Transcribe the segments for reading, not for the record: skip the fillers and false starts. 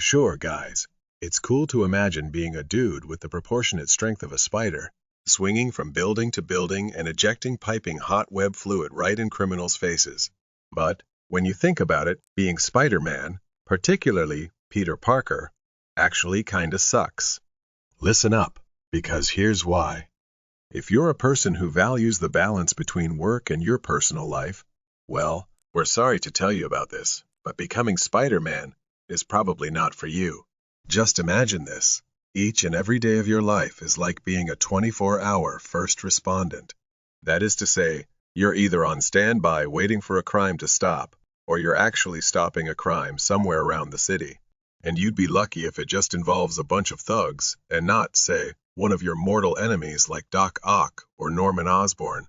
Sure, guys, it's cool to imagine being a dude with the proportionate strength of a spider, swinging from building to building and ejecting piping hot web fluid right in criminals' faces. But, when you think about it, being Spider-Man, particularly Peter Parker, actually kinda sucks. Listen up, because here's why. If you're a person who values the balance between work and your personal life, well, we're sorry to tell you about this, but becoming Spider-Man is probably not for you. Just imagine this. Each and every day of your life is like being a 24-hour first respondent. That is to say, you're either on standby waiting for a crime to stop, or you're actually stopping a crime somewhere around the city. And you'd be lucky if it just involves a bunch of thugs, and not, say, one of your mortal enemies like Doc Ock or Norman Osborn.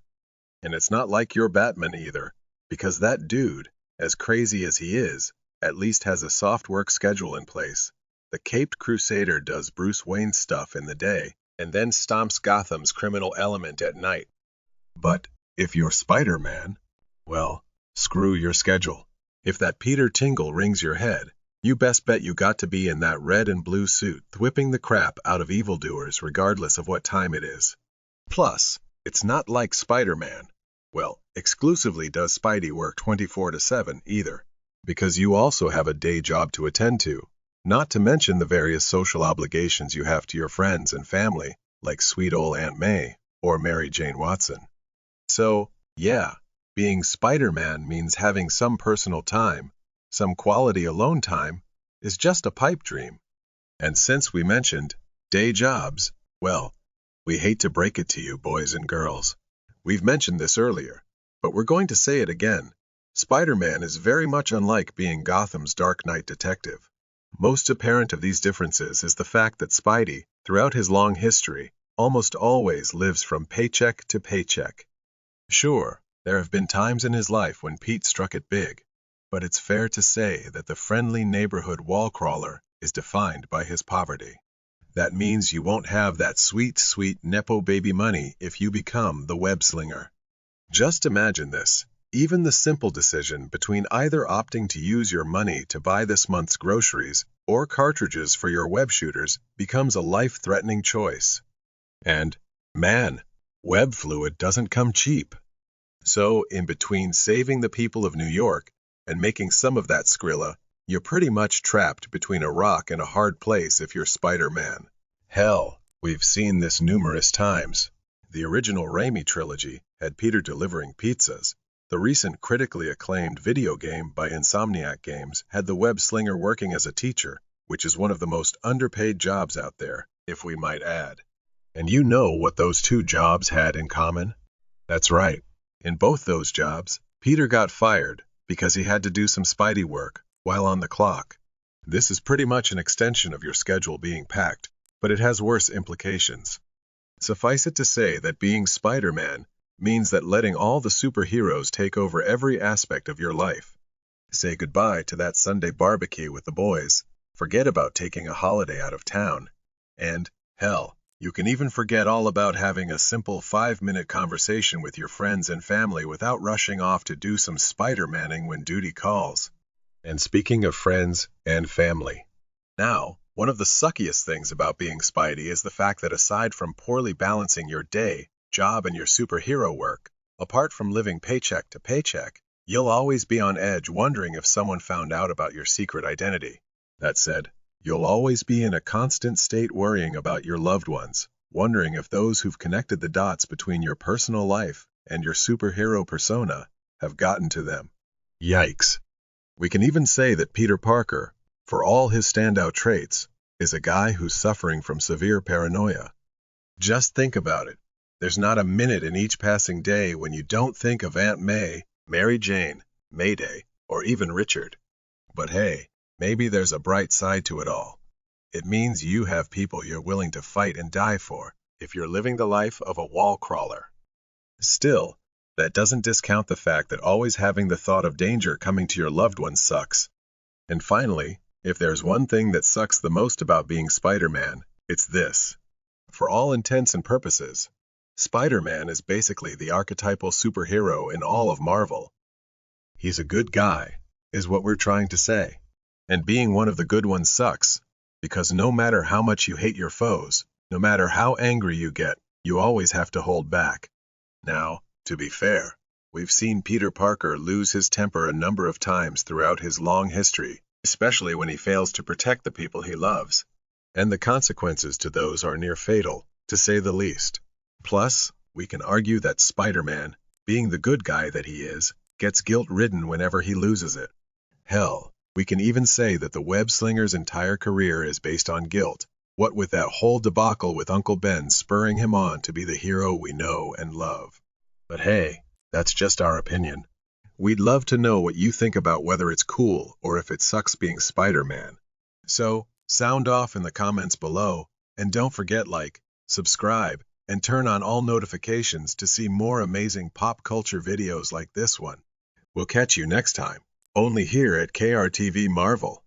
And it's not like you're Batman either, because that dude, as crazy as he is, at least has a soft work schedule in place. The Caped Crusader does Bruce Wayne stuff in the day, and then stomps Gotham's criminal element at night. But if you're Spider-Man, well, screw your schedule. If that Peter Tingle rings your head, you best bet you got to be in that red and blue suit, whipping the crap out of evildoers regardless of what time it is. Plus, it's not like Spider-Man, well, exclusively does Spidey work 24/7 either, because you also have a day job to attend to, not to mention the various social obligations you have to your friends and family, like sweet old Aunt May or Mary Jane Watson. So, yeah, being Spider-Man means having some personal time, some quality alone time, is just a pipe dream. And since we mentioned day jobs, well, we hate to break it to you, boys and girls. We've mentioned this earlier, but we're going to say it again. Spider-Man is very much unlike being Gotham's Dark Knight detective. Most apparent of these differences is the fact that Spidey, throughout his long history, almost always lives from paycheck to paycheck. Sure, there have been times in his life when Pete struck it big, but it's fair to say that the friendly neighborhood wall crawler is defined by his poverty. That means you won't have that sweet, sweet Nepo baby money if you become the web slinger. Just imagine this. Even the simple decision between either opting to use your money to buy this month's groceries or cartridges for your web shooters becomes a life-threatening choice. And, man, web fluid doesn't come cheap. So, in between saving the people of New York and making some of that Skrilla, you're pretty much trapped between a rock and a hard place if you're Spider-Man. Hell, we've seen this numerous times. The original Raimi trilogy had Peter delivering pizzas. The recent critically acclaimed video game by Insomniac Games had the web slinger working as a teacher, which is one of the most underpaid jobs out there, if we might add. And you know what those two jobs had in common? That's right. In both those jobs, Peter got fired because he had to do some Spidey work while on the clock. This is pretty much an extension of your schedule being packed, but it has worse implications. Suffice it to say that being Spider-Man means that letting all the superheroes take over every aspect of your life. Say goodbye to that Sunday barbecue with the boys. Forget about taking a holiday out of town. And, hell, you can even forget all about having a simple 5-minute conversation with your friends and family without rushing off to do some Spider-Manning when duty calls. And speaking of friends and family, now, one of the suckiest things about being Spidey is the fact that aside from poorly balancing your day, job, and your superhero work, apart from living paycheck to paycheck, you'll always be on edge wondering if someone found out about your secret identity. That said, you'll always be in a constant state worrying about your loved ones, wondering if those who've connected the dots between your personal life and your superhero persona have gotten to them. Yikes. We can even say that Peter Parker, for all his standout traits, is a guy who's suffering from severe paranoia. Just think about it. There's not a minute in each passing day when you don't think of Aunt May, Mary Jane, Mayday, or even Richard. But hey, maybe there's a bright side to it all. It means you have people you're willing to fight and die for if you're living the life of a wall crawler. Still, that doesn't discount the fact that always having the thought of danger coming to your loved ones sucks. And finally, if there's one thing that sucks the most about being Spider-Man, it's this. For all intents and purposes, Spider-Man is basically the archetypal superhero in all of Marvel. He's a good guy, is what we're trying to say. And being one of the good ones sucks, because no matter how much you hate your foes, no matter how angry you get, you always have to hold back. Now, to be fair, we've seen Peter Parker lose his temper a number of times throughout his long history, especially when he fails to protect the people he loves. And the consequences to those are near fatal, to say the least. Plus, we can argue that Spider-Man, being the good guy that he is, gets guilt-ridden whenever he loses it. Hell, we can even say that the web-slinger's entire career is based on guilt, what with that whole debacle with Uncle Ben spurring him on to be the hero we know and love. But hey, that's just our opinion. We'd love to know what you think about whether it's cool or if it sucks being Spider-Man. So, sound off in the comments below, and don't forget subscribe, and turn on all notifications to see more amazing pop culture videos like this one. We'll catch you next time, only here at KRTV Marvel.